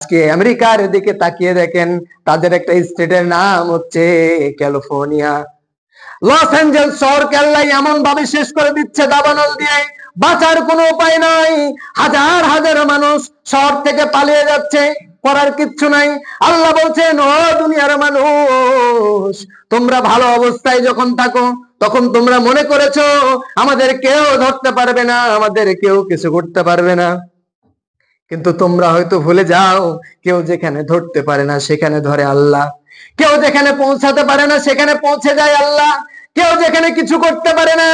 আজকে আমেরিকার দিকে তাকিয়ে দেখেন, তাদের একটা স্টেটের নাম হচ্ছে ক্যালিফোর্নিয়া। লস অ্যাঞ্জেলস শহরকে আল্লাহ এমন ভাবে শেষ করে দিচ্ছে দাবানল দিয়ে, বাঁচার কোনো উপায় নাই। হাজার হাজার মানুষ শহর থেকে পালিয়ে যাচ্ছে, করার কিচ্ছু নাই। আল্লাহ বলছেন, ও দুনিয়ার মানুষ, তোমরা ভালো অবস্থায় যখন থাকো তখন তোমরা মনে করেছো আমাদের কেউ ধরতে পারবে না, আমাদের কেউ কিছু করতে পারবে না। কিন্তু তোমরা হয়তো ভুলে যাও, কেউ যেখানে ধরতে পারে না সেখানে ধরে আল্লাহ, কেউ যেখানে পৌঁছাতে পারে না সেখানে পৌঁছে যায় আল্লাহ, কেউ যেখানে কিছু করতে পারে না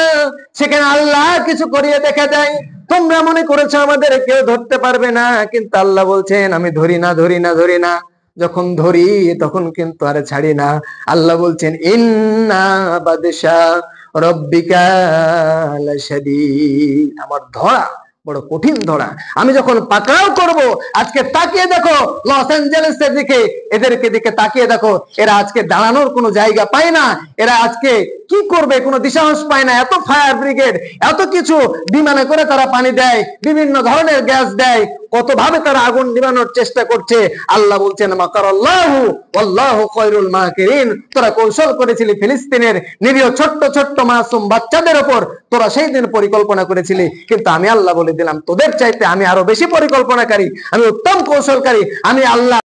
সেখানে আল্লাহ কিছু করিয়ে দেখা দেয়। তোমরা মনে করেছো আমাদের কেউ ধরতে পারবে না, কিন্তু আল্লাহ বলছেন আমি ধরি না, ধরি না, ধরি না। যখন ধরি তখন কিন্তু আর ছাড়ি না। আল্লাহ বলছেন, ইন্না বাদশা রব্বিকা লাশাদীদ, আমার ধরা বড় কঠিন ধরা। আমি যখন পাকড়াও করব, আজকে তাকিয়ে দেখো লস অ্যাঞ্জেলেসের দিকে, এদেরকে দিকে তাকিয়ে দেখো, এরা আজকে দাঁড়ানোর কোনো জায়গা পায় না। এরা আজকে কি করবে কোনো দিশাহস পায় না। এত ফায়ার ব্রিগেড, এত কিছু বিমানে করে তারা পানি দেয়, বিভিন্ন ধরনের গ্যাস দেয়, কত ভাবে তারা আগুন নিভানোর চেষ্টা করছে। আল্লাহ বলছেন, মাকারাল্লাহু ওয়াল্লাহু খায়রুল মাকিরিন, তোরা কৌশল করেছিলি ফিলিস্তিনের নিরীহ ছোট্ট ছোট্ট মাসুম বাচ্চাদের উপর, তোরা সেই দিন পরিকল্পনা করেছিলি, কিন্তু আমি আল্লাহ বলে দিলাম তোদের চাইতে আমি আরো বেশি পরিকল্পনাকারী, আমি উত্তম কৌশলকারী, আমি আল্লাহ।